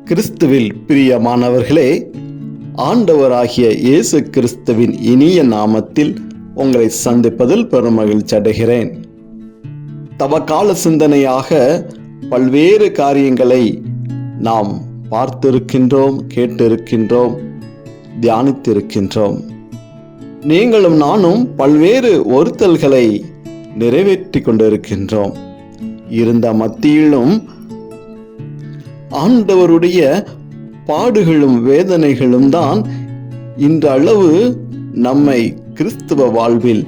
கிறிஸ்துவில் பிரியமானவர்களே, ஆண்டவராகிய இயேசு கிறிஸ்துவின் இனிய நாமத்தில் உங்களை சந்திப்பதில் பெருமகிழ்ச்சி அடைகிறேன். தவக்கால சிந்தனையாக பல்வேறு காரியங்களை நாம் பார்த்திருக்கின்றோம், கேட்டிருக்கின்றோம், தியானித்திருக்கின்றோம். நீங்களும் நானும் பல்வேறு ஒருத்தல்களை நிறைவேற்றி கொண்டிருக்கின்றோம். இருந்த மத்தியிலும் ஆண்டவருடைய பாடுகளும் வேதனைகளும் தான் இன்றளவு நம்மை கிறிஸ்துவ வாழ்வில்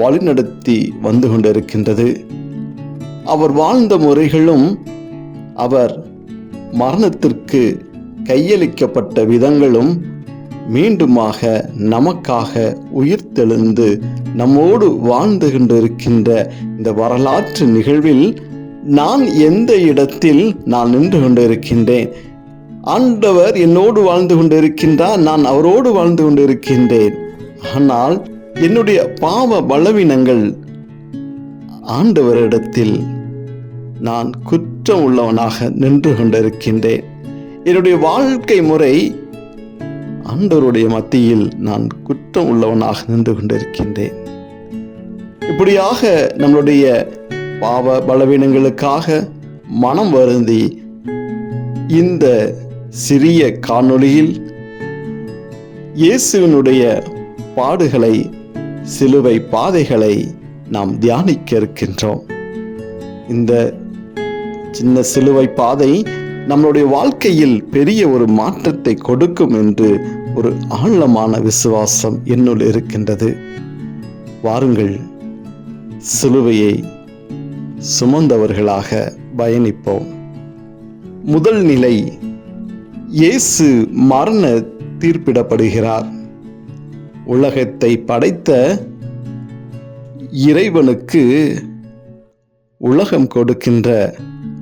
வழிநடத்தி வந்து கொண்டிருக்கின்றது. அவர் வாழ்ந்த முறைகளும் அவர் மரணத்திற்கு கையளிக்கப்பட்ட விதங்களும் மீண்டுமாக நமக்காக உயிர்த்தெழுந்து நம்மோடு வாழ்ந்து கொண்டிருக்கின்ற இந்த வரலாற்று நிகழ்வில் நான் எந்த இடத்தில் நான் நின்று கொண்டிருக்கின்றேன்? ஆண்டவர் என்னோடு வாழ்ந்து கொண்டிருக்கின்றார், நான் அவரோடு வாழ்ந்து கொண்டிருக்கின்றேன். ஆனால் என்னுடைய பாவ பலவீனங்கள் ஆண்டவரிடத்தில் நான் குற்றம் உள்ளவனாக நின்று கொண்டிருக்கின்றேன். என்னுடைய வாழ்க்கை முறை ஆண்டவருடைய மத்தியில் நான் குற்றம் உள்ளவனாக நின்று கொண்டிருக்கின்றேன். இப்படியாக நம்மளுடைய பாவ பலவீனங்களுக்காக மனம் வருந்தி இந்த சிறிய காணொளியில் இயேசுவினுடைய பாடுகளை, சிலுவை பாதைகளை நாம் தியானிக்க இருக்கின்றோம். இந்த சின்ன சிலுவை பாதை நம்மளுடைய வாழ்க்கையில் பெரிய ஒரு மாற்றத்தை கொடுக்கும் என்று ஒரு ஆழமான விசுவாசம் என்னுள் இருக்கின்றது. வாருங்கள், சிலுவையை சுமந்தவர்களாக பயணிப்போம். முதல் நிலை, இயேசு மரண தீர்ப்பிடப்படுகிறார். உலகத்தை படைத்த இறைவனுக்கு உலகம் கொடுக்கின்ற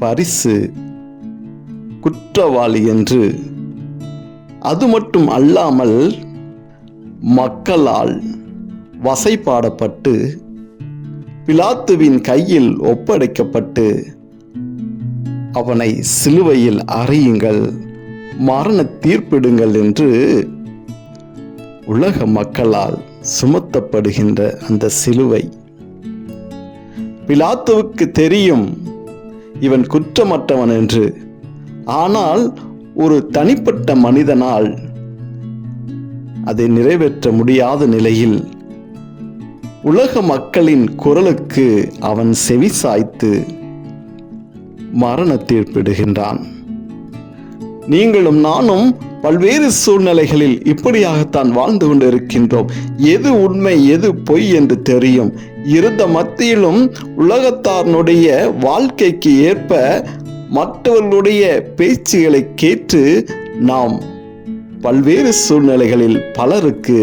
பரிசு குற்றவாளி என்று, அது மட்டும் அல்லாமல் மக்களால் வசைபாடப்பட்டு பிலாத்துவின் கையில் ஒப்படைக்கப்பட்டு அவனை சிலுவையில் அறையுங்கள், மரண தீர்ப்பிடுங்கள் என்று உலக மக்களால் சுமத்தப்படுகின்ற அந்த சிலுவை, பிலாத்துவுக்கு தெரியும் இவன் குற்றமற்றவன் என்று. ஆனால் ஒரு தனிப்பட்ட மனிதனால் அதை நிறைவேற்ற முடியாத நிலையில் உலக மக்களின் குரலுக்கு அவன் செவி சாய்த்து மரண தீர்ப்பிடுகின்றான். நீங்களும் நானும் பல்வேறு சூழ்நிலைகளில் இப்படியாகத்தான் வாழ்ந்து கொண்டிருக்கின்றோம். எது உண்மை, எது பொய் என்று தெரியும். இருந்த மத்தியிலும் உலகத்தாருடைய வாழ்க்கைக்கு ஏற்ப மற்றவர்களுடைய பேச்சுகளை கேட்டு நாம் பல்வேறு சூழ்நிலைகளில் பலருக்கு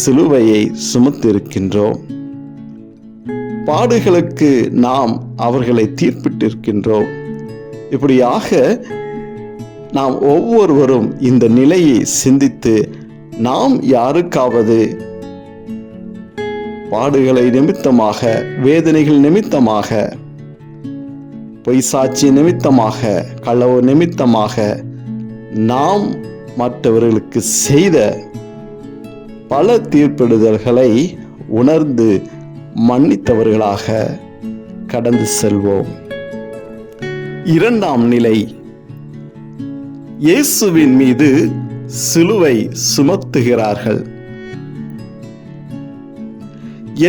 சிலுவையை சுமத்திருக்கின்றோம். பாடுகளுக்கு நாம் அவர்களை தீர்ப்பிட்டிருக்கின்றோம். இப்படியாக நாம் ஒவ்வொருவரும் இந்த நிலையை சிந்தித்து நாம் யாருக்காவது பாடுகளை நிமித்தமாக, வேதனைகள் நிமித்தமாக, பொய் சாட்சி நிமித்தமாக, களவு நிமித்தமாக நாம் மற்றவர்களுக்கு செய்த பல தீர்ப்பிடுதல்களை உணர்ந்து மன்னித்தவர்களாக கடந்து செல்வோம். இரண்டாம் நிலை, இயேசுவின் மீது சிலுவை சுமத்துகிறார்கள்.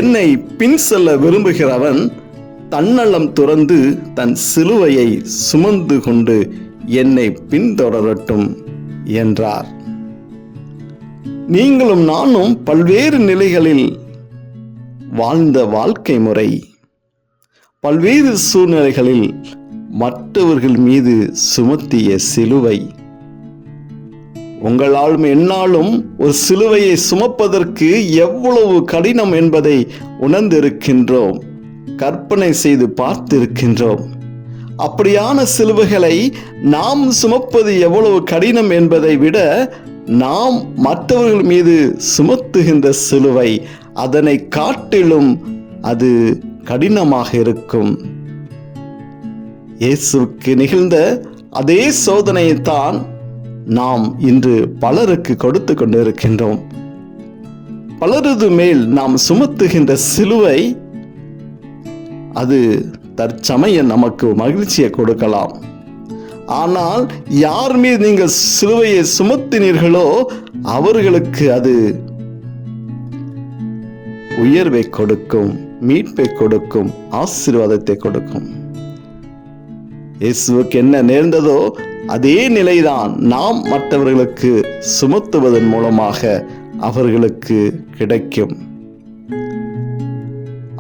என்னை பின் செல்ல விரும்புகிறவன் தன்னலம் துறந்து தன் சிலுவையை சுமந்து கொண்டு என்னை பின்தொடரட்டும் என்றார். நீங்களும் நானும் பல்வேறு நிலைகளில் வாழ்ந்த வாழ்க்கை முறை, பல்வேறு சூழ்நிலைகளில் மற்றவர்கள் மீது சுமத்திய சிலுவை, உங்களாலும் என்னாலும் ஒரு சிலுவையை சுமப்பதற்கு எவ்வளவு கடினம் என்பதை உணர்ந்திருக்கின்றோம், கற்பனை செய்து பார்த்திருக்கின்றோம். அப்படியான சிலுவைகளை நாம் சுமப்பது எவ்வளவு கடினம் என்பதை விட நாம் மற்றவர்கள் மீது சுமத்துகின்ற சிலுவை அதனை காட்டிலும் அது கடினமாக இருக்கும். இயேசுவுக்கு நிகழ்ந்த அதே சோதனையைத்தான் நாம் இன்று பலருக்கு கொடுத்து கொண்டிருக்கின்றோம். பலரது மேல் நாம் சுமத்துகின்ற சிலுவை அது தற்சமயம் நமக்கு மகிழ்ச்சியை கொடுக்கலாம். ஆனால் யார் மீது நீங்கள் சிலுவையை சுமத்தினீர்களோ அவர்களுக்கு அது உயர்வை கொடுக்கும், மீட்பை கொடுக்கும், ஆசீர்வாதத்தை கொடுக்கும். இயேசுவுக்கு என்ன நேர்ந்ததோ அதே நிலைதான் நாம் மற்றவர்களுக்கு சுமத்துவதன் மூலமாக அவர்களுக்கு கிடைக்கும்.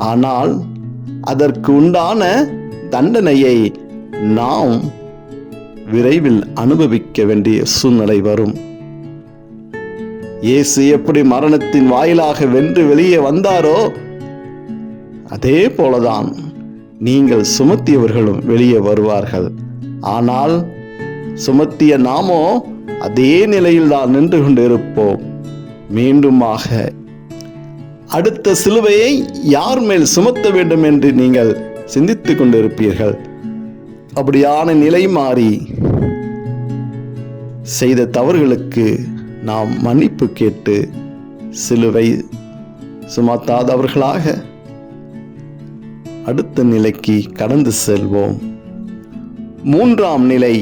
ஆனால் அதற்கு உண்டான தண்டனையை நாம் விரைவில் அனுபவிக்க வேண்டிய சூழ்நிலை வரும். இயேசு எப்படி மரணத்தின் வாயிலாக வென்று வெளியே வந்தாரோ அதே போலதான் நீங்கள் சுமத்தியவர்களும் வெளியே வருவார்கள். ஆனால் சுமத்திய நாமோ அதே நிலையில் தான் நின்று கொண்டிருப்போம். மீண்டுமாக அடுத்த சிலுவையை யார் மேல் சுமத்த வேண்டும் என்று நீங்கள் சிந்தித்துக் கொண்டிருப்பீர்கள். அப்படியான நிலை மாறி செய்த தவறுகளுக்கு நாம் மன்னிப்பு கேட்டு சிலுவை சுமத்தாதவர்களாக அடுத்த நிலைக்கு கடந்து செல்வோம். மூன்றாம் நிலை,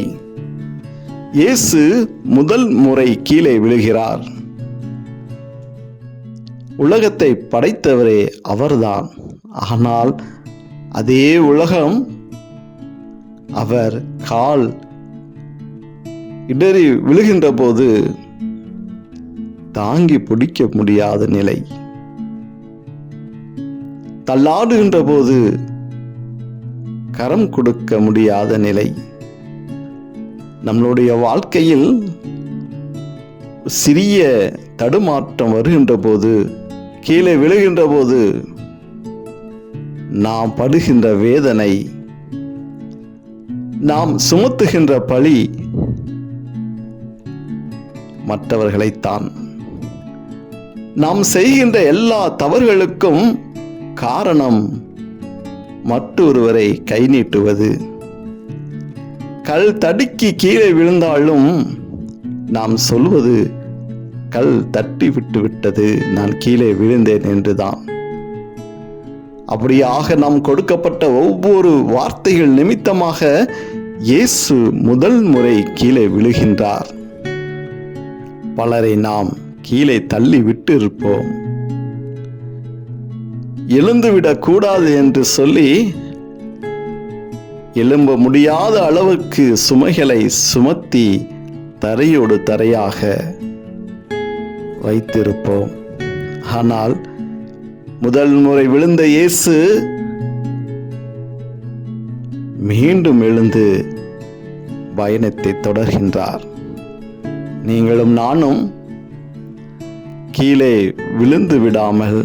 இயேசு முதல் முறை கீழே விழுகிறார். உலகத்தை படைத்தவரே அவர்தான். ஆனால் அதே உலகம் அவர் கால் இடறி விழுகின்ற போது தாங்கி பிடிக்க முடியாத நிலை, தள்ளாடுகின்ற போது கரம் கொடுக்க முடியாத நிலை. நம்மளுடைய வாழ்க்கையில் சிறிய தடுமாற்றம் வருகின்ற போது, கீழே விழுகின்ற போது நாம் படுகின்ற வேதனை, நாம் சுமத்துகின்ற பழி மற்றவர்களைத்தான். நாம் செய்கின்ற எல்லா தவறுகளுக்கும் காரணம் மற்றொருவரை கை நீட்டுவது. கல் தடுக்கி கீழே விழுந்தாலும் நாம் சொல்வது கல் தட்டி விட்டு விட்டது, நான் கீழே விழுந்தேன் என்றுதான். அப்படியாக நாம் கொடுக்கப்பட்ட ஒவ்வொரு வார்த்தைகள் நிமித்தமாக இயேசு முதல் முறை கீழே விழுகின்றார். பலரை நாம் கீழே தள்ளி விட்டு இருப்போம். எழுந்துவிடக் கூடாது என்று சொல்லி எழும்ப முடியாத அளவுக்கு சுமைகளை சுமத்தி தரையோடு தரையாக வைத்திருப்போம். ஆனால் முதல் முறை விழுந்த இயேசு மீண்டும் எழுந்து பயணத்தை தொடர்கின்றார். நீங்களும் நானும் கீழே விழுந்து விடாமல்,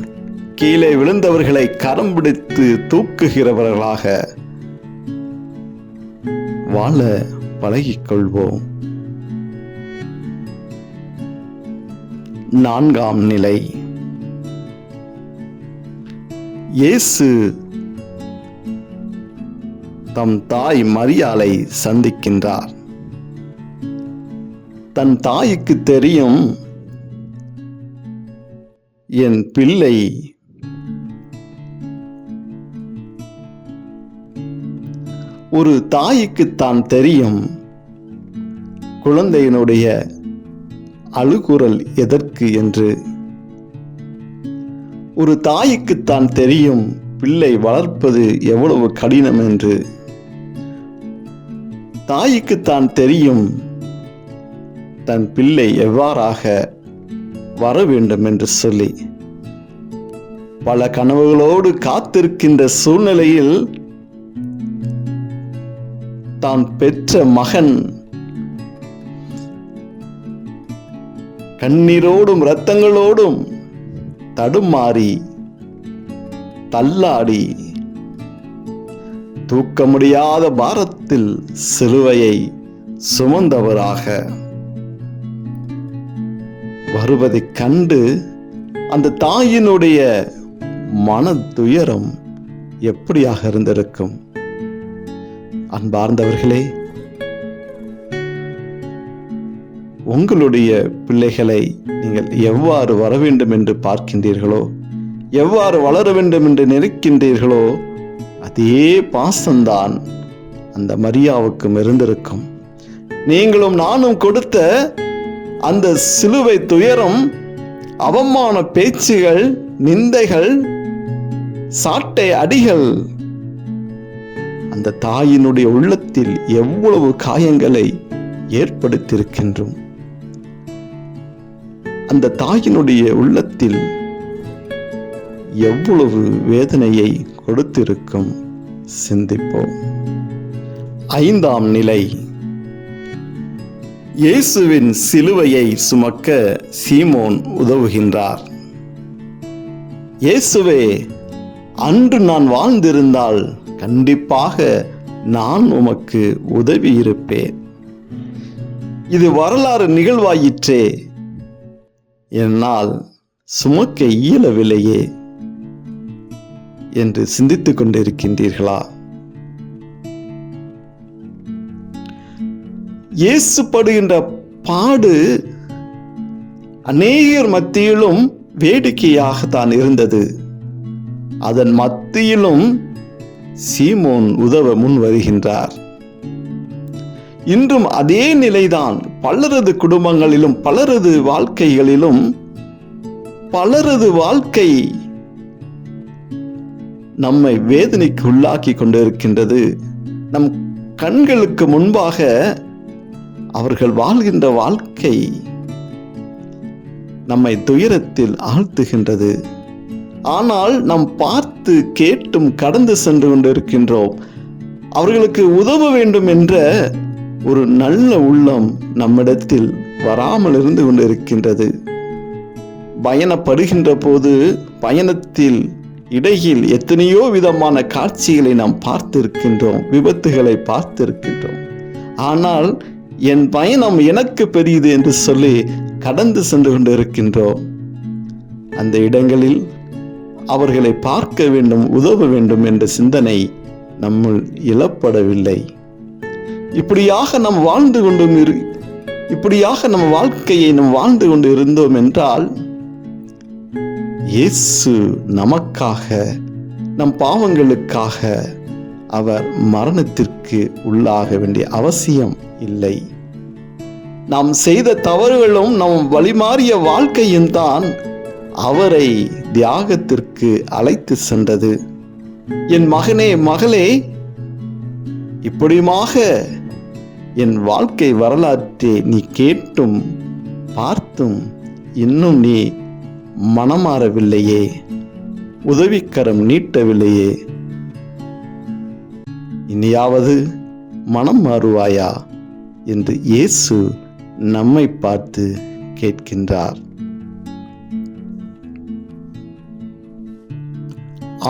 கீழே விழுந்தவர்களை கரம் பிடித்து தூக்குகிறவர்களாக வாழ பழகிக்கொள்வோம். நான்காம் நிலை, இயேசு தம் தாய் மரியாளை சந்திக்கின்றார். தன் தாய்க்கு தெரியும், என் பிள்ளை ஒரு தாய்க்கு தான் தெரியும் குழந்தையினுடைய அழுகுரல் எதற்கு என்று. ஒரு தாய்க்குத்தான் தெரியும் பிள்ளை வளர்ப்பது எவ்வளவு கடினம் என்று. தாய்க்குத்தான் தெரியும் தன் பிள்ளை எவ்வாறாக வர வேண்டும் என்று சொல்லி. பல கனவுகளோடு காத்திருக்கின்ற சூழ்நிலையில் தான் பெற்ற மகன் கண்ணீரோடும் இரத்தங்களோடும் தடுமாறி தள்ளாடி தூக்க முடியாத பாரத்தில் சிலுவையை சுமந்தவராக வருவதைக் கண்டு அந்த தாயினுடைய மன துயரம் எப்படியாக இருந்திருக்கும்? அன்பார்ந்தவர்களே, உங்களுடைய பிள்ளைகளை நீங்கள் எவ்வாறு வர வேண்டும் என்று பார்க்கின்றீர்களோ, எவ்வாறு வளர வேண்டும் என்று நினைக்கின்றீர்களோ, அதே பாசம்தான் அந்த மரியாவுக்கும் இருந்திருக்கும். நீங்களும் நானும் கொடுத்த அந்த சிலுவை துயரம், அவமான பேச்சுகள், நிந்தைகள், சாட்டை அடிகள் அந்த தாயினுடைய உள்ளத்தில் எவ்வளவு காயங்களை ஏற்படுத்தியிருக்கின்றோம். அந்த தாயினுடைய உள்ளத்தில் எவ்வளவு வேதனையை கொடுத்திருக்கும், சிந்திப்போம். 5ஆம் நிலை, இயேசுவின் சிலுவையை சுமக்க சீமோன் உதவுகின்றார். இயேசுவே, அன்று நான் வாழ்ந்திருந்தால் கண்டிப்பாக நான் உமக்கு உதவி இருப்பேன். இது வரலாறு நிகழ்வாயிற்றே, என்னால் சுமக்க இயலவில்லையே என்று சிந்தித்துக் கொண்டிருக்கின்றீர்களா? இயேசு படுகின்ற பாடு அநேகர் மத்தியிலும் வேடிக்கையாகத்தான் இருந்தது. அதன் மத்தியிலும் சீமோன் உதவ முன் வருகின்றார். இன்றும் அதே நிலைதான் பலரது குடும்பங்களிலும், பலரது வாழ்க்கைகளிலும். பலரது வாழ்க்கை நம்மை வேதனைக்கு உள்ளாக்கி கொண்டிருக்கின்றது. நம் கண்களுக்கு முன்பாக அவர்கள் வாழ்கின்ற வாழ்க்கை நம்மை துயரத்தில் ஆழ்த்துகின்றது. ஆனால் நாம் பார்த்து கேட்டும் கடந்து சென்று கொண்டிருக்கின்றோம். அவர்களுக்கு உதவ வேண்டும் என்ற ஒரு நல்ல உள்ளம் நம்மிடத்தில் வராமல் இருந்து கொண்டிருக்கின்றது. பயணப்படுகின்ற போது பயணத்தில் இடையில் எத்தனையோ விதமான காட்சிகளை நாம் பார்த்திருக்கின்றோம், விபத்துகளை பார்த்திருக்கின்றோம். ஆனால் என் பயணம் எனக்கு பெரியது என்று சொல்லி கடந்து சென்று கொண்டிருக்கின்றோம். அந்த இடங்களில் அவர்களை பார்க்க வேண்டும், உதவ வேண்டும் என்ற சிந்தனை நம்முள் இழப்படவில்லை. இப்படியாக நாம் வாழ்ந்து கொண்டும் இப்படியாக நம் வாழ்க்கையை நாம் வாழ்ந்து கொண்டு இருந்தோம் என்றால், இயேசு நமக்காக, நம் பாவங்களுக்காக அவர் மரணத்திற்கு உள்ளாக வேண்டிய அவசியம் இல்லை. நாம் செய்த தவறுகளும் நம் வழிமாறிய வாழ்க்கையும் தான் அவரை தியாகத்திற்கு அழைத்து சென்றது. என் மகனே, மகளே, இப்படியுமாக என் வாழ்க்கை வரலாற்றை நீ கேட்டும் பார்த்தும் இன்னும் நீ மனமாறவில்லையே, உதவிக்கரம் நீட்டவில்லையே. இனியாவது மனம் மாறுவாயா என்று இயேசு நம்மை பார்த்து கேட்கின்றார்.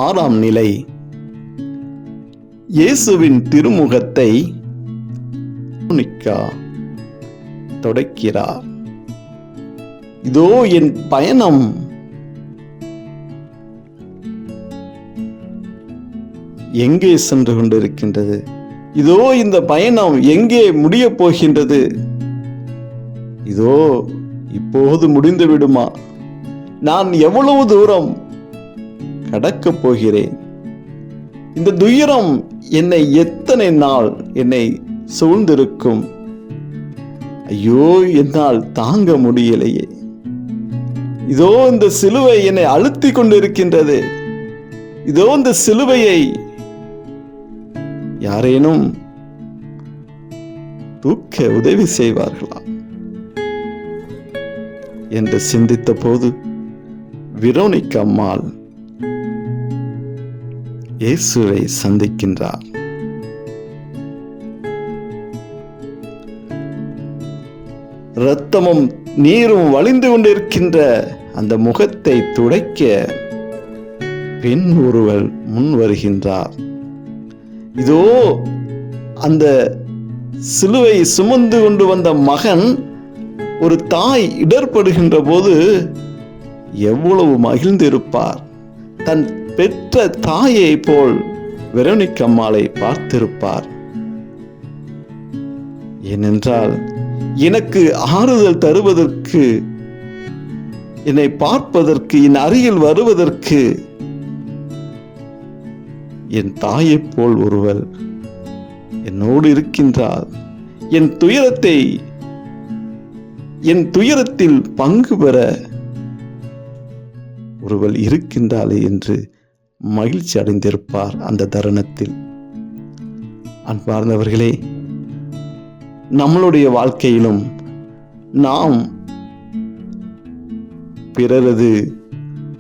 6ஆம் நிலை, இயேசுவின் திருமுகத்தை தொடக்கிறார். இதோ என் பயணம் எங்கே சென்று கொண்டிருக்கின்றது? இதோ இந்த பயணம் எங்கே முடிய போகின்றது? இதோ இப்போது முடிந்து விடுமா? நான் எவ்வளவு தூரம் கடக்கப் போகிறேன்? இந்த துயரம் என்னை எத்தனை நாள் என்னை சூழ்ந்திருக்கும்? ஐயோ, என்னால் தாங்க முடியலையே. இதோ இந்த சிலுவை என்னை அழுத்திக் கொண்டிருக்கின்றது. இதோ இந்த சிலுவையை யாரேனும் தூக்க உதவி செய்வார்களா என்று சிந்தித்த போது வெரோனிகா அம்மாள் இயேசுவை சந்திக்கின்றார். இரத்தமும் நீரும் வழிந்து கொண்டிருக்கின்ற அந்த முகத்தை துடைக்க பெண் ஒருவர் முன் வருகின்றார். இதோ அந்த சிலுவை சுமந்து கொண்டு வந்த மகன், ஒரு தாய் இடர்படுகின்ற போது எவ்வளவு மகிழ்ந்திருப்பார். தன் பெற்ற தாயை போல் வெரோனிகா அம்மாளை பார்த்திருப்பார். ஏனென்றால் எனக்கு ஆறுதல் தருவதற்கு, என்னை பார்ப்பதற்கு, என் அருகில் வருவதற்கு என் தாயைப் போல் ஒருவர் என்னோடு இருக்கின்றார். என் துயரத்தில் பங்கு பெற ஒருவர் இருக்கின்றாளே என்று மகிழ்ச்சி அடைந்திருப்பார் அந்த தருணத்தில். அன்பார்ந்தவர்களே, நம்மளுடைய வாழ்க்கையிலும் நாம் பிறரது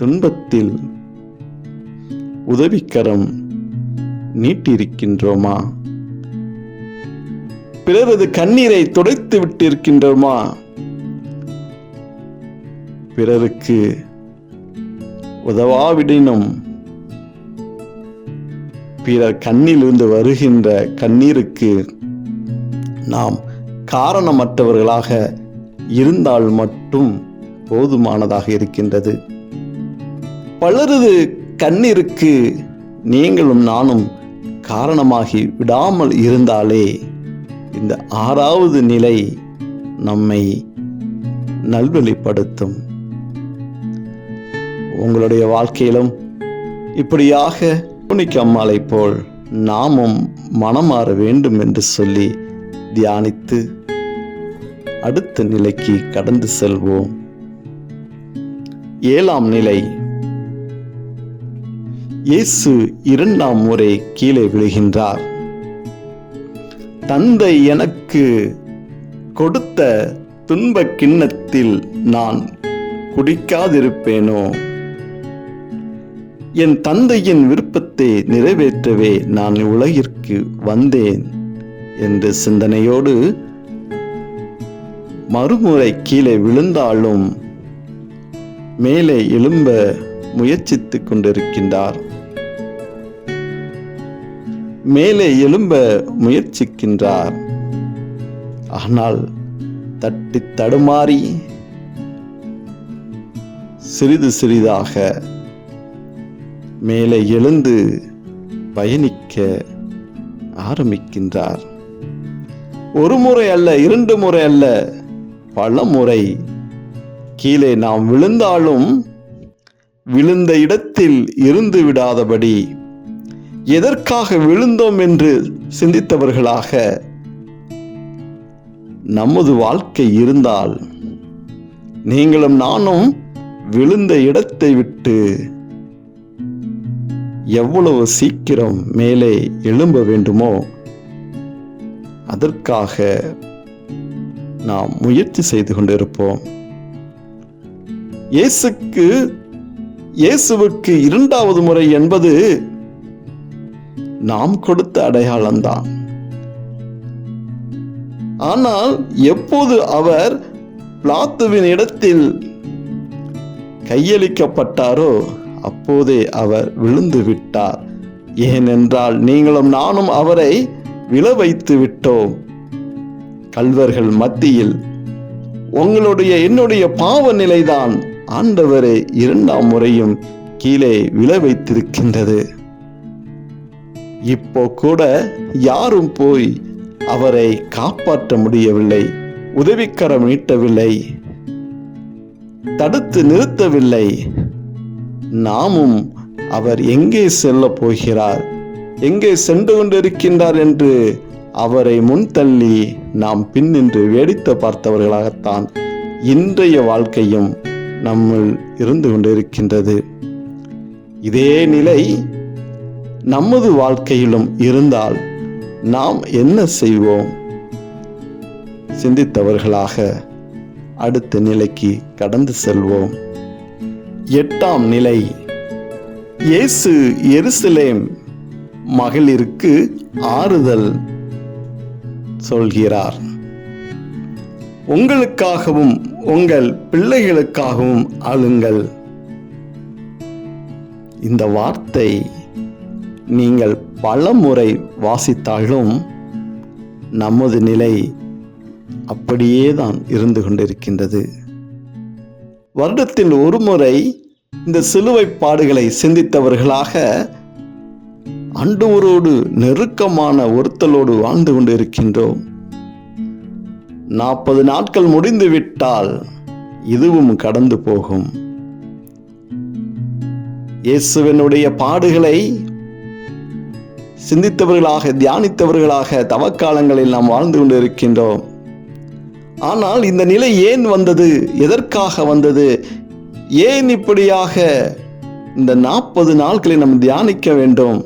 துன்பத்தில் உதவிக்கரம் நீட்டியிருக்கின்றோமா? பிறரது கண்ணீரை துடைத்து விட்டிருக்கின்றோமா? பிறருக்கு உதவாவிடினும் பிறர் கண்ணிலிருந்து வருகின்ற கண்ணீருக்கு நாம் காரணமற்றவர்களாக இருந்தால் மட்டும் போதுமானதாக இருக்கின்றது. பலரது கண்ணீருக்கு நீங்களும் நானும் காரணமாகி விடாமல் இருந்தாலே இந்த 6வது நிலை நம்மை நல்வழிப்படுத்தும். உங்களுடைய வாழ்க்கையிலும் இப்படியாக புனிக்க அம்மாளை போல் நாமும் மனமாற வேண்டும் என்று சொல்லி தியானித்து அடுத்த நிலைக்கு கடந்து செல்வோம். 7ஆம் நிலை. இயேசு 2ஆம் முறை கீழே விழுகின்றார். தந்தை எனக்கு கொடுத்த துன்ப கிண்ணத்தில் நான் குடிக்காதிருப்பேனோ? என் தந்தையின் விருப்பத்தை நிறைவேற்றவே நான் உலகிற்கு வந்தேன் என்ற சிந்தனையோடு மறுமுறை கீழே விழுந்தாலும் மேலே எழும்ப முயற்சித்துக் கொண்டிருக்கின்றார். மேலே எழும்ப முயற்சிக்கின்றார். ஆனால் தட்டி தடுமாறி சிறிது சிறிதாக மேலே எழுந்து பயணிக்க ஆரம்பிக்கின்றார். ஒரு முறை அல்ல, 2 முறை அல்ல, பல முறை கீழே நாம் விழுந்தாலும் விழுந்த இடத்தில் இருந்து விடாதபடி எதற்காக விழுந்தோம் என்று சிந்தித்தவர்களாக நமது வாழ்க்கை இருந்தால் நீங்களும் நானும் விழுந்த இடத்தை விட்டு எவ்வளவு சீக்கிரம் மேலே எழும்ப வேண்டுமோ அதற்காக நாம் முயற்சி செய்து கொண்டிருப்போம். இயேசுவுக்கு 2வது முறை என்பது நாம் கொடுத்த அடையாளம்தான். ஆனால் எப்போது அவர் பிலாத்துவின் இடத்தில் கையளிக்கப்பட்டாரோ அப்போதே அவர் விழுந்து விட்டார். ஏனென்றால் நீங்களும் நானும் அவரை விழ வைத்து விட்டோம். கள்வர்கள் மத்தியில் என்னுடைய பாவ நிலைதான் ஆண்டவரை 2ஆம் முறையும் கீழே விழ வைத்திருக்கின்றது. இப்போ கூட யாரும் போய் அவரை காப்பாற்ற முடியவில்லை, உதவிக்கரம் நீட்டவில்லை, தடுத்து நிறுத்தவில்லை. நாமும் அவர் எங்கே செல்ல போகிறார், எங்கே சென்று கொண்டிருக்கின்றார் என்று அவரை முன்தள்ளி நாம் பின்னின்று வேடித்து பார்த்தவர்களாகத்தான் இன்றைய வாழ்க்கையும் நம்மில் இருந்து கொண்டிருக்கின்றது. இதே நிலை நமது வாழ்க்கையிலும் இருந்தால் நாம் என்ன செய்வோம்? சிந்தித்தவர்களாக அடுத்த நிலைக்கு கடந்து செல்வோம். 8ஆம் நிலை. இயேசு எருசலேம் மகளிருக்கு ஆறுதல் சொல்கிறார். உங்களுக்காகவும் உங்கள் பிள்ளைகளுக்காகவும் அழுங்கள். இந்த வார்த்தை நீங்கள் பல முறை வாசித்தாலும் நமது நிலை அப்படியே தான் இருந்து கொண்டிருக்கின்றது. வருடத்தில் ஒரு முறை இந்த சிலுவை பாடுகளை சிந்தித்தவர்களாக ஆண்டவரோடு நெருக்கமான ஒருத்தலோடு வாழ்ந்து கொண்டு இருக்கின்றோம். 40 நாட்கள் முடிந்து விட்டால் இதுவும் கடந்து போகும். இயேசுவினுடைய பாடுகளை சிந்தித்தவர்களாக, தியானித்தவர்களாக தவக்காலங்களில் நாம் வாழ்ந்து கொண்டு இருக்கின்றோம். ஆனால் இந்த நிலை ஏன் வந்தது? எதற்காக வந்தது? ஏன் இப்படியாக இந்த 40 நாட்களை நாம் தியானிக்க வேண்டும்?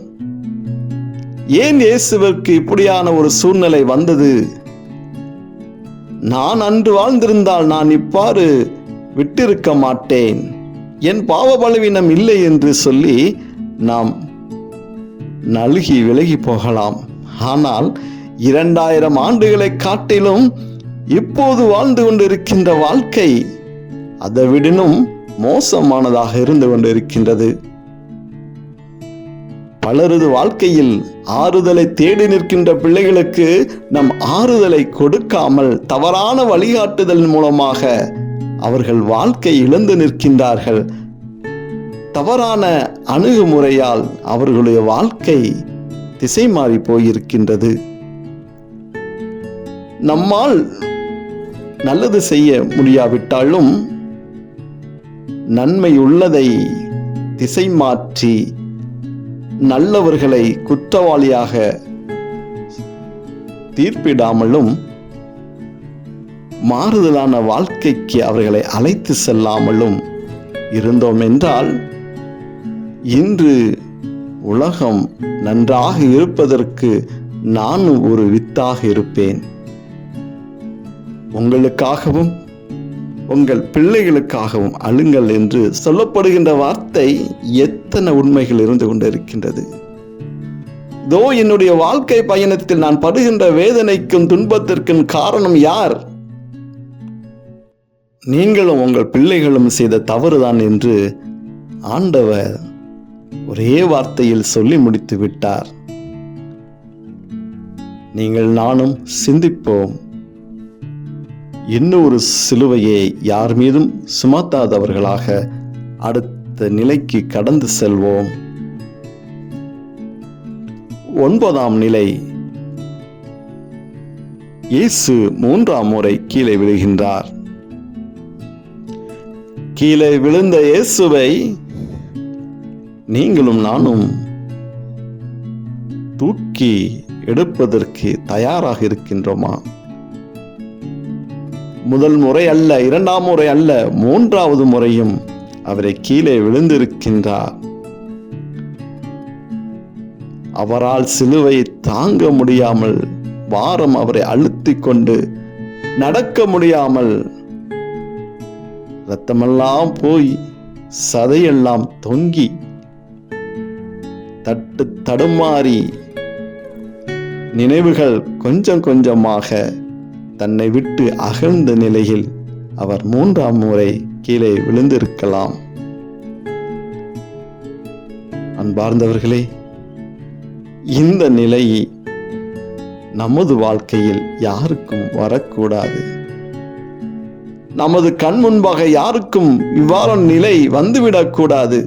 ஏன் இயேசுவிற்கு இப்படியான ஒரு சூழ்நிலை வந்தது? நான் அன்று வாழ்ந்திருந்தால் நான் இவ்வாறு விட்டிருக்க மாட்டேன், என் பாவ பலவீனம் இல்லை என்று சொல்லி நாம் நல்கி விலகி போகலாம். ஆனால் 2000 ஆண்டுகளை காட்டிலும் இப்போது வாழ்ந்து கொண்டிருக்கின்ற வாழ்க்கை அதை விடனும் மோசமானதாக இருந்து கொண்டிருக்கின்றது. பலரது வாழ்க்கையில் ஆறுதலை தேடி நிற்கின்ற பிள்ளைகளுக்கு நம் ஆறுதலை கொடுக்காமல் தவறான வழிகாட்டுதல் மூலமாக அவர்கள் வாழ்க்கை இழந்து நிற்கின்றார்கள். தவறான அணுகுமுறையால் அவர்களுடைய வாழ்க்கை திசை மாறி போயிருக்கின்றது. நம்மால் நல்லது செய்ய முடியாவிட்டாலும் நன்மை உள்ளதை திசை மாற்றி நல்லவர்களை குற்றவாளியாக தீர்ப்பிடாமலும் மாறுதலான வாழ்க்கைக்கு அவர்களை அழைத்து செல்லாமலும் இருந்தோம் என்றால் இன்று உலகம் நன்றாக இருப்பதற்கு நானும் ஒரு வித்தாக இருப்பேன். உங்களுக்காகவும் உங்கள் பிள்ளைகளுக்காகவும் அழுங்கள் என்று சொல்லப்படுகின்ற வார்த்தை எத்தனை உண்மைகள் இருந்து கொண்டிருக்கின்றது. இதோ என்னுடைய வாழ்க்கை பயணத்தில் நான் படுகின்ற வேதனைக்கும் துன்பத்திற்கும் காரணம் யார்? நீங்களும் உங்கள் பிள்ளைகளும் செய்த தவறுதான் என்று ஆண்டவர் ஒரே வார்த்தையில் சொல்லி முடித்து விட்டார். நீங்கள் நானும் சிந்திப்போம். இன்னொரு சிலுவையை யார் மீதும் சுமத்தாதவர்களாக அடுத்த நிலைக்கு கடந்து செல்வோம். 9ஆம் நிலை, இயேசு 3ஆம் முறை கீழே விழுகின்றார். கீழே விழுந்த இயேசுவை நீங்களும் நானும் தூக்கி எடுப்பதற்கு தயாராக இருக்கின்றோமா? முதல் முறை அல்ல, 2ஆம் முறை அல்ல, 3ஆவது முறையும் அவரை கீழே விழுந்திருக்கின்றார். அவரால் சிலுவை தாங்க முடியாமல் பாரம் அவரை அழுத்திக் கொண்டு நடக்க முடியாமல் இரத்தமெல்லாம் போய் சதையெல்லாம் தொங்கி தடுமாறி நினைவுகள் கொஞ்சம் கொஞ்சமாக தன்னை விட்டு அகழ்ந்த நிலையில் அவர் 3ஆம் முறை கீழே விழுந்திருக்கலாம். அன்பார்ந்தவர்களே, இந்த நிலை நமது வாழ்க்கையில் யாருக்கும் வரக்கூடாது. நமது கண் முன்பாக யாருக்கும் இவ்வாறான நிலை வந்துவிடக்கூடாது.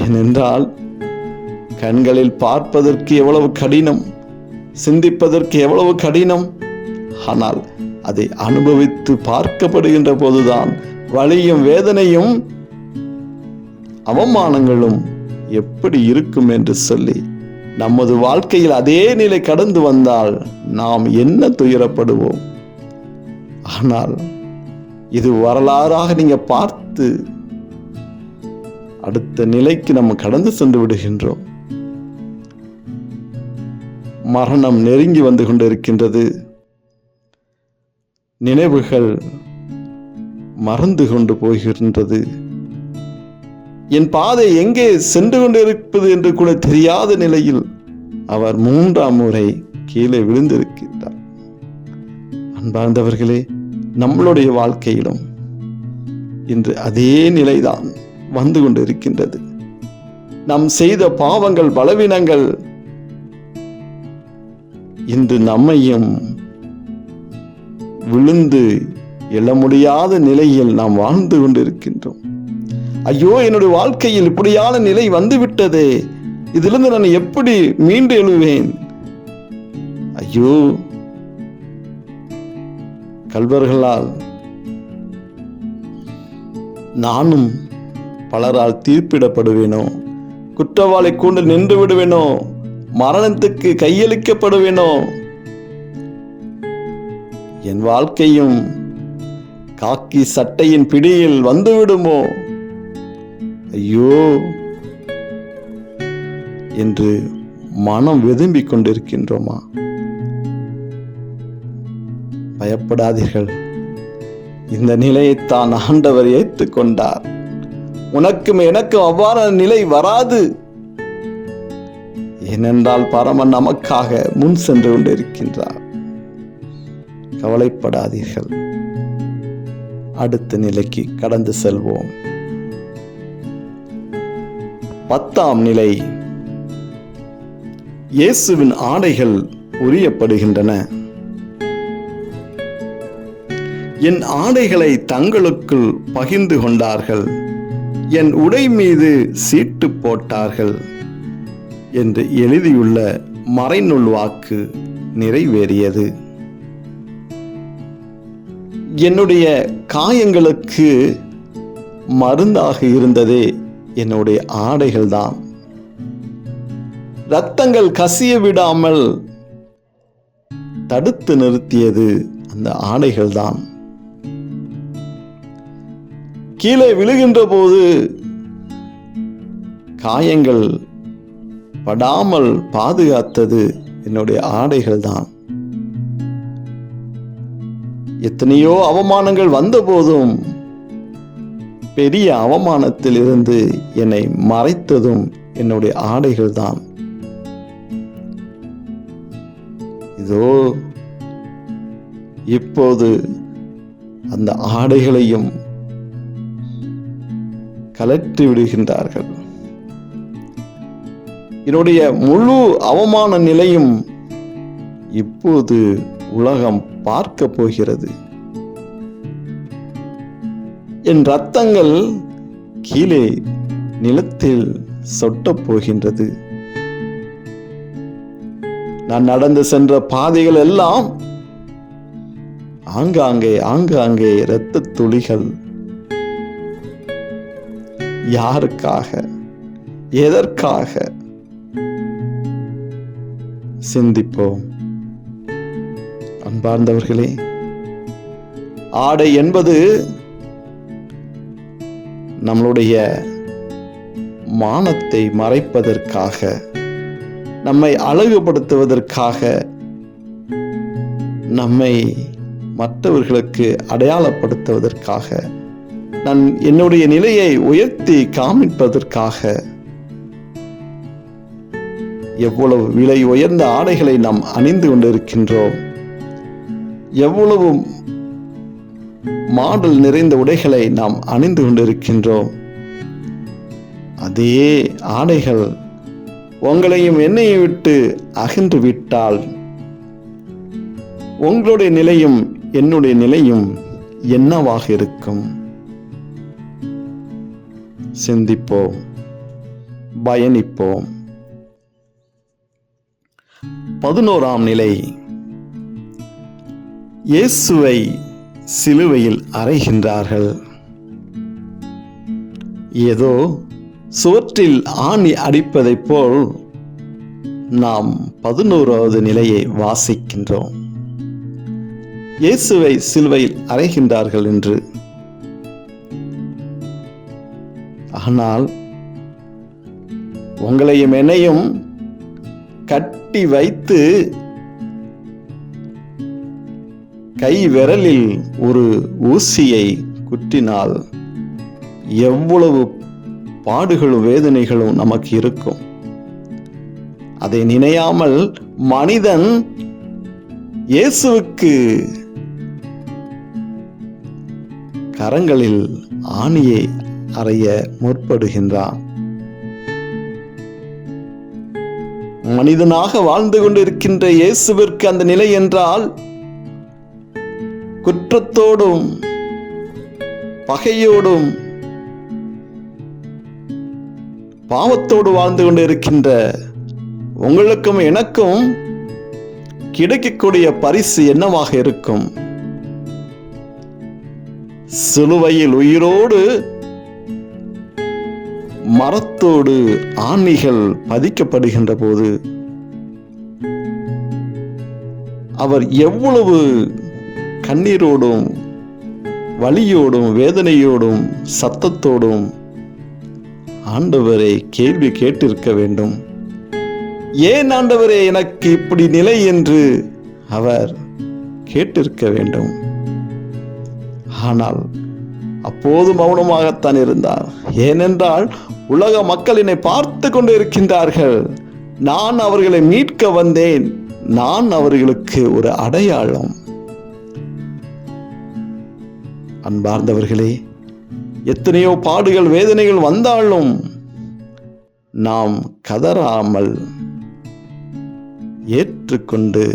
ஏனென்றால் கண்களில் பார்ப்பதற்கு எவ்வளவு கடினம், சிந்திப்பதற்கு எவ்வளவு கடினம். ஆனால் அதை அனுபவித்து பார்க்கப்படுகின்ற போதுதான் வலியும் வேதனையும் அவமானங்களும் எப்படி இருக்கும் என்று சொல்லி நமது வாழ்க்கையில் அதே நிலை கடந்து வந்தால் நாம் என்ன துயரப்படுவோம். ஆனால் இது வரலாறாக நீங்க பார்த்து அடுத்த நிலைக்கு நம்ம கடந்து சென்று விடுகின்றோம். மரணம் நெருங்கி வந்து கொண்டிருக்கின்றது. நினைவுகள் மறந்து கொண்டு போகின்றது. என் பாதை எங்கே சென்று கொண்டிருப்பது என்று கூட தெரியாத நிலையில் அவர் 3ஆம் முறை கீழே விழுந்திருக்கின்றார். அன்பார்ந்தவர்களே, நம்மளுடைய வாழ்க்கையிலும் இன்று அதே நிலைதான் வந்து கொண்டிருக்கின்றது. நாம் செய்த பாவங்கள், பலவீனங்கள் இன்று நம்மையும் விழுந்து எழ முடியாத நிலையில் நாம் வாழ்ந்து கொண்டிருக்கின்றோம். ஐயோ, என்னுடைய வாழ்க்கையில் இப்படியான நிலை வந்துவிட்டதே, இதிலிருந்து நான் எப்படி மீண்டு எழுவேன்? ஐயோ, கள்வர்களால் நானும் பலரால் தீர்ப்பிடப்படுவேனோ, குற்றவாளி கூண்டு நின்று விடுவேனோ, மரணத்துக்கு கையளிக்கப்படுவேனோ, என் வாழ்க்கையும் காக்கி சட்டையின் பிடியில் வந்துவிடுமோ, ஐயோ என்று மனம் வெதும்பிக் கொண்டிருக்கின்றோமா? பயப்படாதீர்கள், இந்த நிலையைத்தான் ஆண்டவர் ஏற்றுக்கொண்டார். உனக்கும் எனக்கும் அவ்வாறான நிலை வராது. ஏனென்றால் பரமன் நமக்காக முன் சென்று கொண்டிருக்கின்றார். கவலைப்படாதீர்கள். அடுத்த நிலைக்கு கடந்து செல்வோம். 10ஆம் நிலை, இயேசுவின் ஆடைகள் உரியப்படுகின்றன. என் ஆடைகளை தங்களுக்குள் பகிர்ந்து கொண்டார்கள், என் உடை மீது சீட்டு போட்டார்கள் என்று எழுதியுள்ள மறைநூல் வாக்கு நிறைவேறியது. என்னுடைய காயங்களுக்கு மருந்தாக இருந்ததே என்னுடைய ஆடைகள்தான். இரத்தங்கள் கசிய விடாமல் தடுத்து நிறுத்தியது அந்த ஆடைகள்தான். கீழே விழுகின்ற போது காயங்கள் படாமல் பாதுகாத்தது என்னுடைய ஆடைகள்தான். எத்தனையோ அவமானங்கள் வந்த போதும் பெரிய அவமானத்தில் இருந்து என்னை மறைத்ததும் என்னுடைய ஆடைகள்தான். இதோ இப்போது அந்த ஆடைகளையும் கலற்றி விடுகின்றார்கள். என்னுடைய முழு அவமான நிலையும் இப்போது உலகம் பார்க்க போகிறது. என் இரத்தங்கள் கீழே நிலத்தில் சொட்டப் போகின்றது. நான் நடந்து சென்ற பாதைகள் எல்லாம் ஆங்காங்கே இரத்த துளிகள். யாருக்காக, எதற்காக? சிந்திப்போம். அன்பார்ந்தவர்களே, ஆடை என்பது நம்மளுடைய மானத்தை மறைப்பதற்காக, நம்மை அழகுபடுத்துவதற்காக, நம்மை மற்றவர்களுக்கு அடையாளப்படுத்துவதற்காக, நான் என்னுடைய நிலையை உயர்த்தி காமிப்பதற்காக எவ்வளவு விலை உயர்ந்த ஆடைகளை நாம் அணிந்து கொண்டிருக்கின்றோம். எவ்வளவு மாடல் நிறைந்த உடைகளை நாம் அணிந்து கொண்டிருக்கின்றோம். அதே ஆடைகள் உங்களையும் என்னையும் விட்டு அகன்று விட்டால் உங்களுடைய நிலையும் என்னுடைய நிலையும் என்னவாக இருக்கும்? சிந்திப்போம், பயணிப்போம். 11ஆம் நிலை, இயேசுவை சிலுவையில் அறைகின்றார்கள். ஏதோ சுவற்றில் ஆணி அடிப்பதைப் போல் நாம் 11வது நிலையை வாசிக்கின்றோம். இயேசுவை சிலுவையில் அறைகின்றார்கள் என்று. ஆனால் உங்களையும் என்னையும் கட்டி வைத்து கை விரலில் ஒரு ஊசியை குத்தினால் எவ்வளவு பாடுகளும் வேதனைகளும் நமக்கு இருக்கும். அதை நினையாமல் மனிதன் இயேசுவுக்கு கரங்களில் ஆணியை அறைய முற்படுகின்றான். மனிதனாக வாழ்ந்து கொண்டிருக்கின்ற இயேசுவிற்கு அந்த நிலை என்றால், குற்றத்தோடும் பகையோடும் பாவத்தோடு வாழ்ந்து கொண்டிருக்கின்ற உங்களுக்கும் எனக்கும் கிடைக்கக்கூடிய பரிசு என்னவாக இருக்கும்? சிலுவையில் உயிரோடு மரத்தோடு ஆணிகள் பதிக்கப்படுகின்ற போது அவர் எவ்வளவு கண்ணீரோடும் வலியோடும் வேதனையோடும் சத்தத்தோடும் ஆண்டவரை கேள்வி கேட்டிருக்க வேண்டும். ஏன் ஆண்டவரே எனக்கு இப்படி நிலை என்று அவர் கேட்டிருக்க வேண்டும். ஆனால் அப்போது மௌனமாகத்தான் இருந்தார். ஏனென்றால் உலக மக்கள் என்னை பார்த்து கொண்டு இருக்கின்றார்கள். நான் அவர்களை மீட்க வந்தேன். நான் அவர்களுக்கு ஒரு அடையாளம். அன்பார்ந்தவர்களே, எத்தனையோ பாடுகள் வேதனைகள் வந்தாலும் நாம் கதறாமல் ஏற்றுக்கொண்டு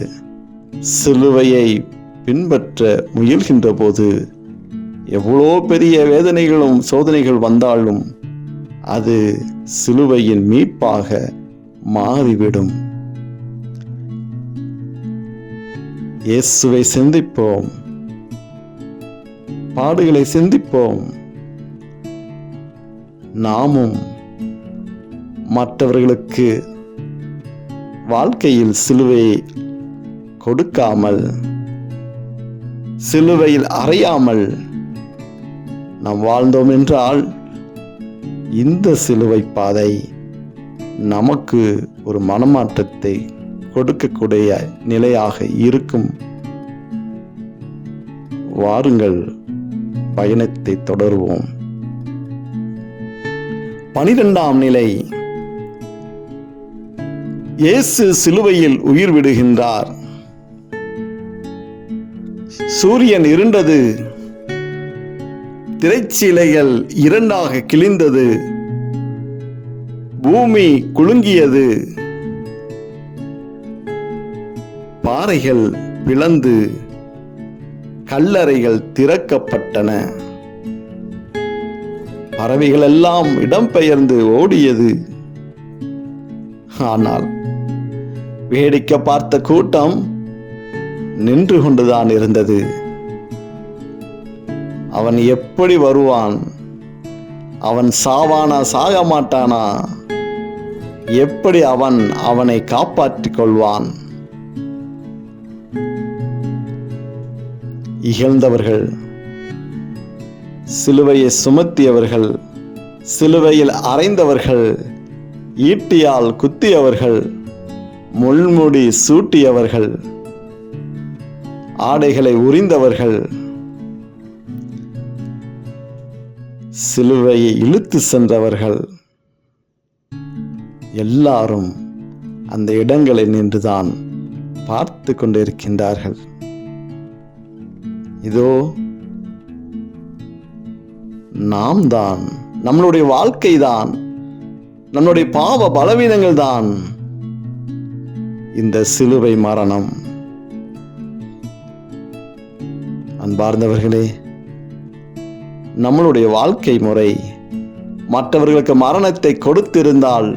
சிலுவையை பின்பற்ற முயல்கின்ற போது எவ்வளோ பெரிய வேதனைகளும் சோதனைகள் வந்தாலும் அது சிலுவையின் மீட்பாக மாறிவிடும். இயேசுவை சிந்திப்போம், பாடுகளை சிந்திப்போம். நாமும் மற்றவர்களுக்கு வாழ்க்கையில் சிலுவையை கொடுக்காமல், சிலுவையில் அறையாமல் நாம் வாழ்ந்தோம் என்றால் இந்த சிலுவை பாதை நமக்கு ஒரு மனமாற்றத்தை கொடுக்கக்கூடிய நிலையாக இருக்கும். வாருங்கள், பயணத்தை தொடர்வோம். 12ஆம் நிலை. இயேசு சிலுவையில் உயிர் விடுகின்றார். சூரியன் இருண்டது, திரைச்சீலைகள் இரண்டாக கிழிந்தது, பூமி குலுங்கியது, பாறைகள் பிளந்து கல்லறைகள் திறக்கப்பட்டன. பறவைகள் எல்லாம் இடம்பெயர்ந்து ஓடியது. ஆனால் வேடிக்கை பார்த்த கூட்டம் நின்று கொண்டுதான் இருந்தது. அவன் எப்படி வருவான்? அவன் சாவானா சாக மாட்டானா? எப்படி அவனை காப்பாற்றிக் கொள்வான்? இகழ்ந்தவர்கள், சிலுவையை சுமத்தியவர்கள், சிலுவையில் அறைந்தவர்கள், ஈட்டியால் குத்தியவர்கள், முள்முடி சூட்டியவர்கள், ஆடைகளை உரிந்தவர்கள், சிலுவையை இழுத்து சென்றவர்கள் எல்லாரும் அந்த இடங்களில் நின்றுதான் பார்த்து கொண்டிருக்கின்றார்கள். இதோ நாம் தான், நம்மளுடைய வாழ்க்கை தான், நம்முடைய பாவ பலவீனங்கள் தான் இந்த சிலுவை மரணம். அன்பார்ந்தவர்களே, நம்மளுடைய வாழ்க்கை முறை மற்றவர்களுக்கு மரணத்தை கொடுத்திருந்தால்,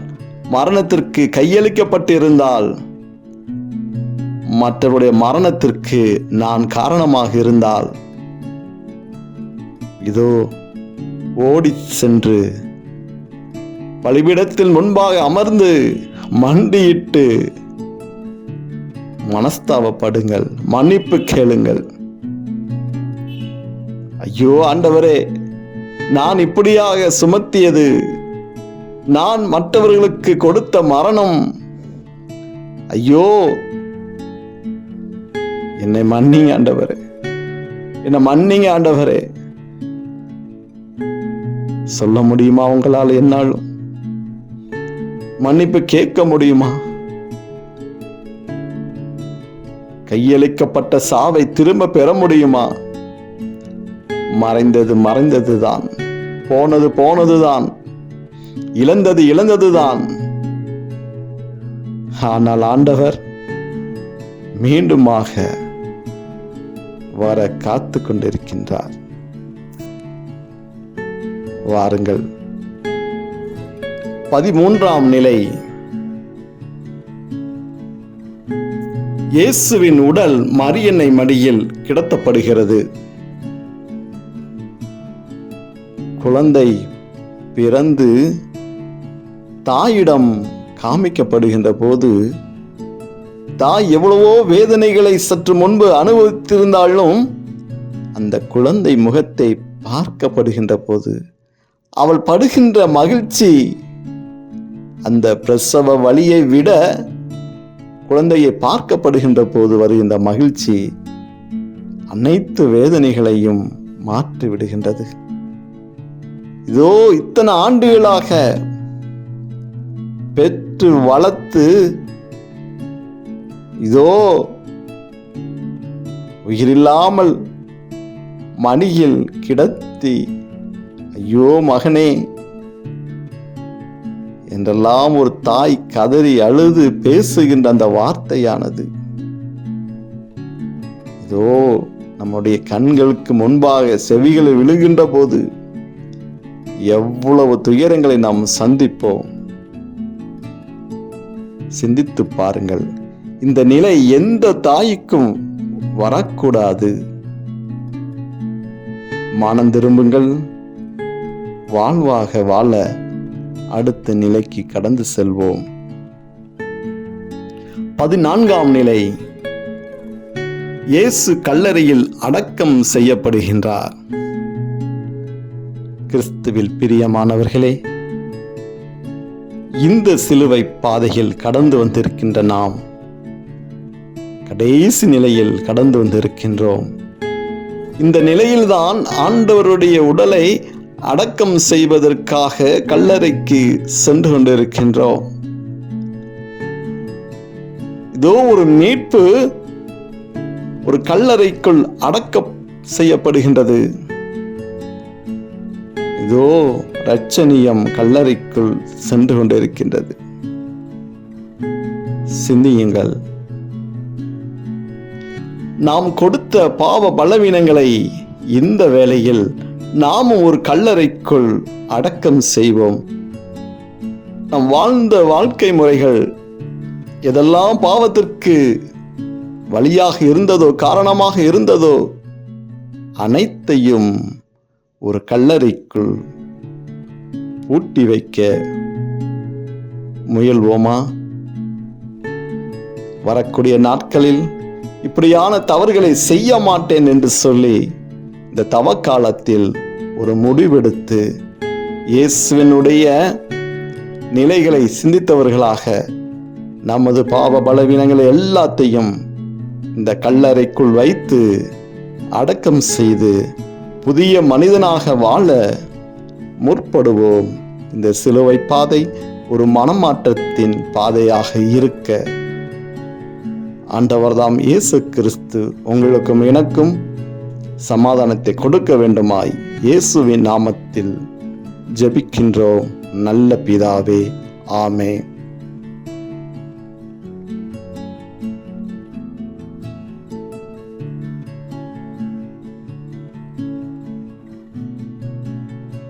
மரணத்திற்கு கையளிக்கப்பட்டிருந்தால், மற்றவருடைய மரணத்திற்கு நான் காரணமாக இருந்தால், இதோ ஓடி சென்று பலிபீடத்தில் முன்பாக அமர்ந்து மண்டியிட்டு மனஸ்தாபப்படுங்கள், மன்னிப்பு கேளுங்கள். ஐயோ ஆண்டவரே, நான் இப்படியாக சுமத்தியது, நான் மற்றவர்களுக்கு கொடுத்த மரணம், ஐயோ என்னை மன்னிங்க ஆண்டவரே, என்னை மன்னிங்க ஆண்டவரே. சொல்ல முடியுமா உங்களால்? என்னாலும் மன்னிப்பு கேட்க முடியுமா? கையளிக்கப்பட்ட சாவை திரும்ப பெற முடியுமா? மறைந்தது மறைந்ததுதான், போனது போனதுதான், இழந்தது இழந்ததுதான். ஆனால் ஆண்டவர் மீண்டுமாக வர காத்து கொண்டிருக்கின்றார். வாருங்கள். 13ஆம் நிலை. இயேசுவின் உடல் மரியன்னை மடியில் கிடத்தப்படுகிறது. குழந்தை பிறந்து தாயிடம் காமிக்கப்படுகின்ற போது தாய் எவ்வளவோ வேதனைகளை சற்று முன்பு அனுபவித்திருந்தாலும் அந்த குழந்தை முகத்தை பார்க்கப்படுகின்ற போது அவள் படுகின்ற மகிழ்ச்சி அந்த பிரசவ வலியை விட குழந்தையை பார்க்கப்படுகின்ற போது வருகின்ற மகிழ்ச்சி அனைத்து வேதனைகளையும் மாற்றி விடுகின்றது. இதோ இத்தனை ஆண்டுகளாக பெற்று வளர்த்து இதோ உயிரில்லாமல் மடியில் கிடத்தி ஐயோ மகனே என்றெல்லாம் ஒரு தாய் கதறி அழுது பேசுகின்ற அந்த வார்த்தையானது இதோ நம்முடைய கண்களுக்கு முன்பாக செவிகளை விழுகின்ற போது எவ்வளவு துயரங்களை நாம் சந்திப்போம். சிந்தித்து பாருங்கள். இந்த நிலை எந்த தாய்க்கும் வரக்கூடாது. மனம் திரும்புங்கள். வாழ்வாக வாழ அடுத்த நிலைக்கு கடந்து செல்வோம். 14ஆம் நிலை, இயேசு கல்லறையில் அடக்கம் செய்யப்படுகின்றார். கிறிஸ்துவில் பிரியமானவர்களே, இந்த சிலுவை பாதையில் கடந்து வந்திருக்கின்ற நாம் கடைசி நிலையில் கடந்து வந்திருக்கின்றோம். இந்த நிலையில்தான் ஆண்டவருடைய உடலை அடக்கம் செய்வதற்காக கல்லறைக்கு சென்று கொண்டிருக்கின்றோம். இதோ ஒரு மீட்பு ஒரு கல்லறைக்குள் அடக்கம் செய்யப்படுகின்றது. இதோ இரட்சணியம் கல்லறைக்குள் சென்று கொண்டிருக்கின்றது. சிந்தியுங்கள். நாம் கொடுத்த பாவ பலவீனங்களை இந்த வேளையில் நாமும் ஒரு கல்லறைக்குள் அடக்கம் செய்வோம். நாம் வாழ்ந்த வாழ்க்கை முறைகள் எதெல்லாம் பாவத்திற்கு வழியாக இருந்ததோ, காரணமாக இருந்ததோ, அனைத்தையும் ஒரு கல்லறைக்குள் பூட்டி வைக்க முயல்வோமா? வரக்கூடிய நாட்களில் இப்படியான தவறுகளை செய்ய மாட்டேன் என்று சொல்லி இந்த தவக்காலத்தில் ஒரு முடிவெடுத்து இயேசுவினுடைய நிலைகளை சிந்தித்தவர்களாக நமது பாவ பலவீனங்களை எல்லாத்தையும் இந்த கல்லறைக்குள் வைத்து அடக்கம் செய்து புதிய மனிதனாக வாழ முற்படுவோம். இந்த சிலுவை பாதை ஒரு மனமாற்றத்தின் பாதையாக இருக்க ஆண்டவர்தாம் இயேசு கிறிஸ்து உங்களுக்கும் எனக்கும் சமாதானத்தை கொடுக்க வேண்டுமாய் இயேசுவின் நாமத்தில் ஜெபிக்கின்றோம். நல்ல பிதாவே, ஆமென்.